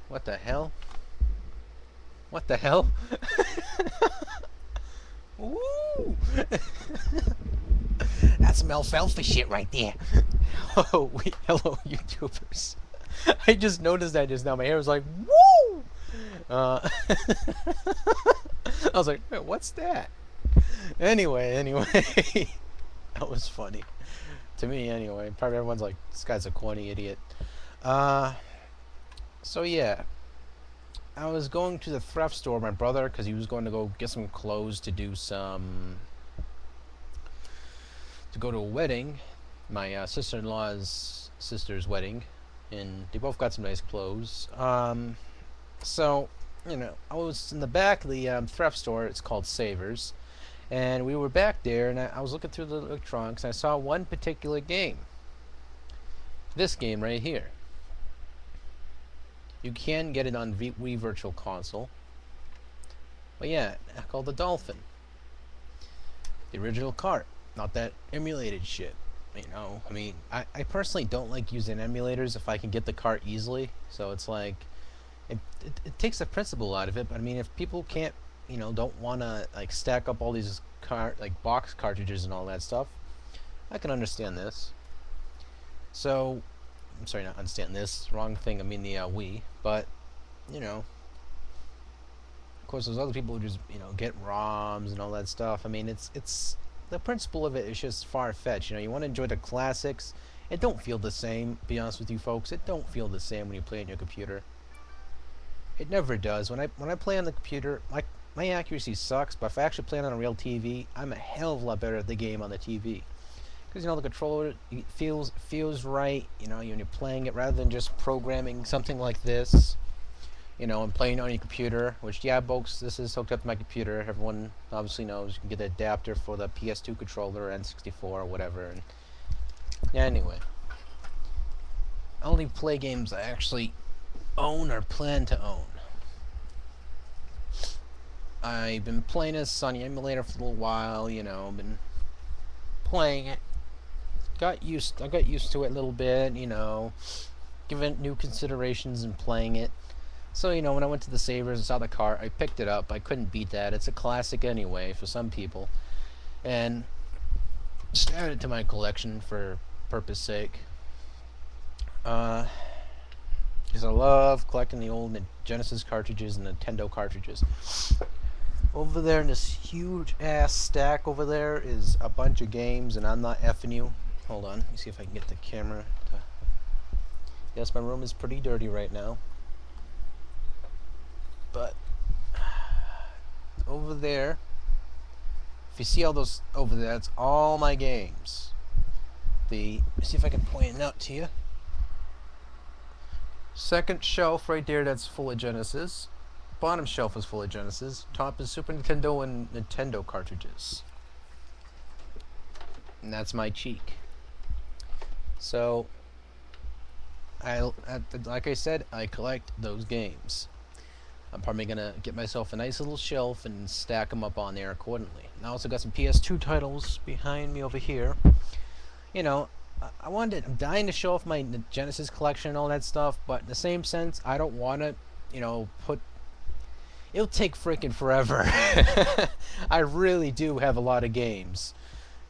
What the hell? What the hell? Woo! That's some alfalfa shit right there. Oh, wait, hello, YouTubers. I just noticed that just now. My hair was like, woo! I was like, wait, what's that? Anyway. That was funny. To me, anyway. Probably everyone's like, this guy's a corny idiot. Uh, so yeah. I was going to the thrift store with my brother because he was going to go get some clothes to do some to go to a wedding, my sister-in-law's sister's wedding, and they both got some nice clothes. So you know, I was in the back of the thrift store. It's called Savers, and we were back there, and I was looking through the electronics, and I saw one particular game. This game right here. You can get it on Wii Virtual Console. But yeah, called the Dolphin. The original cart, not that emulated shit. You know, I mean, I personally don't like using emulators if I can get the cart easily. So it's like, it takes the principle out of it. But I mean, if people can't, you know, don't want to like stack up all these like box cartridges and all that stuff, I can understand this. So, I'm sorry, not understand this. Wrong thing. I mean the Wii, but you know, of course, there's other people who just get ROMs and all that stuff. I mean, it's the principle of it is just far fetched. You know, you want to enjoy the classics. It don't feel the same. To be honest with you, folks, it don't feel the same when you play on your computer. It never does. When I play on the computer, my accuracy sucks. But if I actually play it on a real TV, I'm a hell of a lot better at the game on the TV. Because the controller feels right, when you're playing it rather than just programming something like this, and playing on your computer. Which, yeah, folks, this is hooked up to my computer. Everyone obviously knows you can get the adapter for the PS2 controller, N64, or whatever. And yeah, anyway, I only play games I actually own or plan to own. I've been playing this on the emulator for a little while. Been playing it. I got used to it a little bit, giving it new considerations and playing it. So, when I went to the Savers and saw the cart, I picked it up. I couldn't beat that. It's a classic anyway for some people. And just added it to my collection for purpose sake. Because I love collecting the old Genesis cartridges and Nintendo cartridges. Over there in this huge ass stack over there is a bunch of games, and I'm not effing you. Hold on, let me see if I can get the camera to... Yes, my room is pretty dirty right now. But over there, if you see all those over there, that's all my games. Let me see if I can point it out to you. Second shelf right there, that's full of Genesis. Bottom shelf is full of Genesis. Top is Super Nintendo and Nintendo cartridges. And that's my cheek. So, like I said, I collect those games. I'm probably gonna get myself a nice little shelf and stack them up on there accordingly. And I also got some PS2 titles behind me over here. I'm dying to show off my Genesis collection and all that stuff, but in the same sense, I don't want to, it'll take freaking forever. I really do have a lot of games.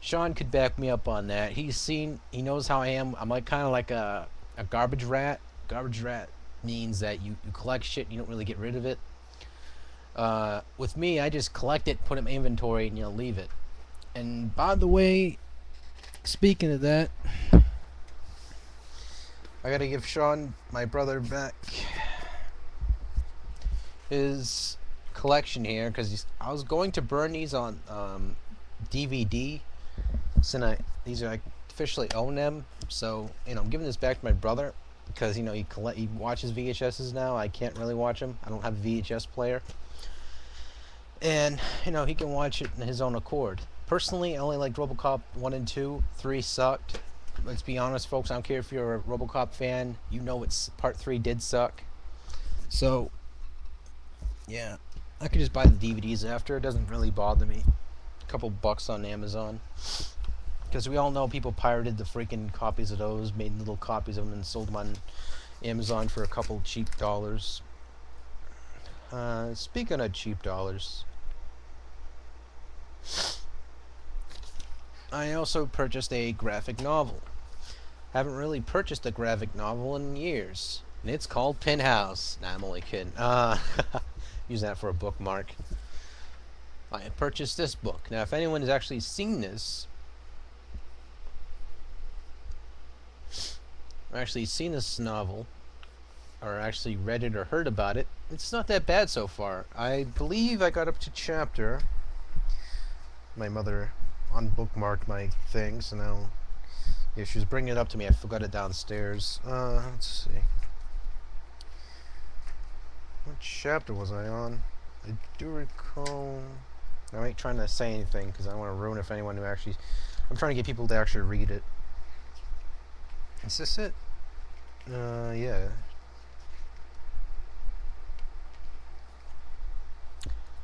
Sean could back me up on that. He knows how I am. I'm kind of like a garbage rat. Garbage rat means that you collect shit and you don't really get rid of it. With me, I just collect it, put it in my inventory, and leave it. And by the way, speaking of that, I gotta give Sean, my brother, back his collection here, because I was going to burn these on DVD, since I officially own them. So I'm giving this back to my brother because he watches VHSs now. I can't really watch them. I don't have a VHS player, and he can watch it in his own accord. Personally, I only like RoboCop 1 and 2. 3 sucked. Let's be honest, folks. I don't care if you're a RoboCop fan. It's Part 3 did suck. So yeah, I could just buy the DVDs after. It doesn't really bother me. A couple bucks on Amazon. Because we all know people pirated the freaking copies of those, made little copies of them, and sold them on Amazon for a couple cheap dollars. Speaking of cheap dollars, I also purchased a graphic novel. Haven't really purchased a graphic novel in years. And it's called Penthouse. Nah, I'm only kidding. Use that for a bookmark. I purchased this book. Now, if anyone has actually seen this, or actually seen this novel, or actually read it or heard about it, it's not that bad so far. I believe I got up to chapter. My mother unbookmarked my thing, so now, yeah, she was bringing it up to me. I forgot it downstairs. Let's see. What chapter was I on? I do recall. I ain't trying to say anything because I don't want to ruin it for anyone who actually. I'm trying to get people to actually read it. Is this it? Yeah.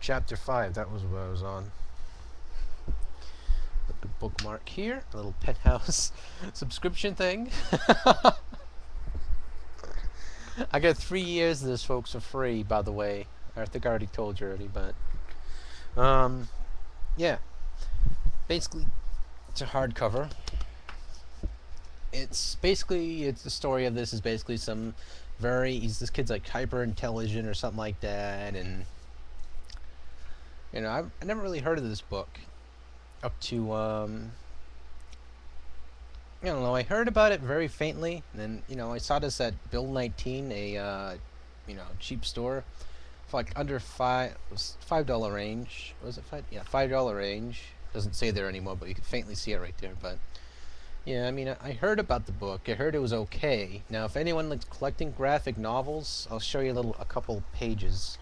Chapter 5, that was what I was on. Put the bookmark here, a little Penthouse subscription thing. I got 3 years of this, folks, for free, by the way. I think I already told you already, but yeah. Basically, it's a hardcover. It's the story of this is basically this kid's like hyper intelligent or something like that, and I never really heard of this book up to I don't know. I heard about it very faintly, and then I saw this at Bill 19, a cheap store, for like under $5 range. Was it five? Yeah, $5 range. Doesn't say there anymore, but you can faintly see it right there. But yeah, I mean, I heard about the book. I heard it was okay. Now, if anyone likes collecting graphic novels, I'll show you a couple pages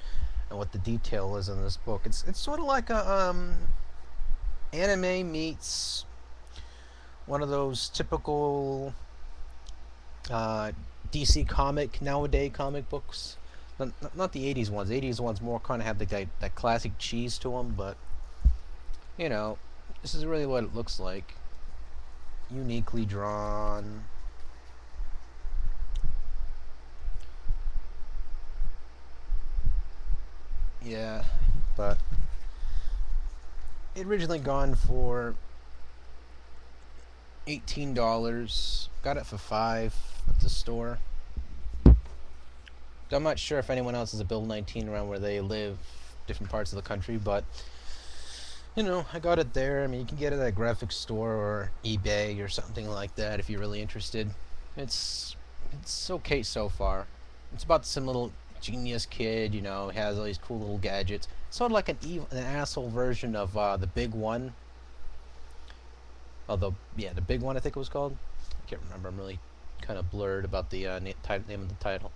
and what the detail is in this book. It's sort of like a anime meets one of those typical DC nowadays comic books. Not the 80s ones. The 80s ones more kind of have that classic cheese to them, but this is really what it looks like. Uniquely drawn. Yeah, but it originally gone for $18. Got it for $5 at the store. I'm not sure if anyone else has a Bill 19 around where they live, different parts of the country, but I got it there. I mean, you can get it at a graphic store or eBay or something like that if you're really interested. It's okay so far. It's about some little genius kid, has all these cool little gadgets. Sort of like an asshole version of the Big One. Although, yeah, the Big One I think it was called. I can't remember. I'm really kind of blurred about the name of the title.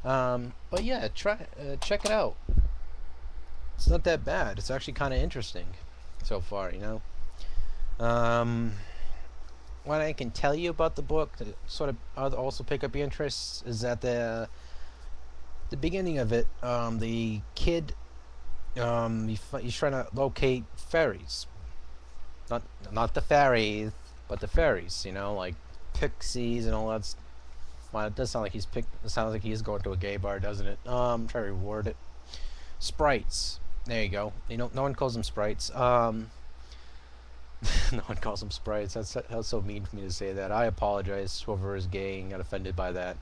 But yeah, check it out. It's not that bad. It's actually kind of interesting so far, What I can tell you about the book to sort of also pick up your interest is that the beginning of it, the kid, he's trying to locate fairies. Not the fairies, but the fairies, like pixies and all that. Well, it does sound like it sounds like he is going to a gay bar, doesn't it? Try to reword it. Sprites. There you go. No one calls them sprites. No one calls them sprites. That's so mean for me to say that. I apologize, whoever is gay and got offended by that.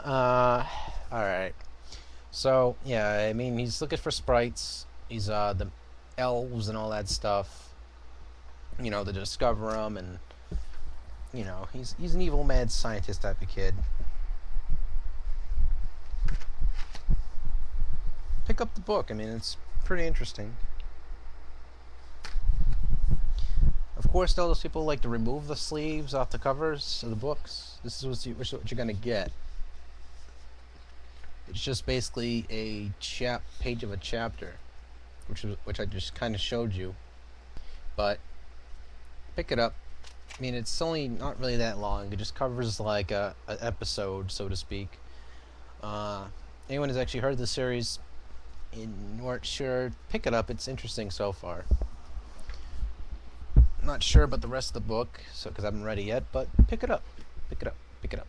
Alright. So, yeah, I mean, he's looking for sprites. He's, the elves and all that stuff. To discover them, and, he's an evil mad scientist type of kid. Pick up the book. I mean, it's pretty interesting. Of course, those people like to remove the sleeves off the covers of the books. This is what you're gonna get. It's just basically a page of a chapter, which I just kind of showed you. But pick it up. I mean, it's only not really that long. It just covers like an episode, so to speak. Anyone who's actually heard of the series and weren't sure, pick it up. It's interesting so far. Not sure about the rest of the book, because I haven't read it yet, but pick it up. Pick it up. Pick it up.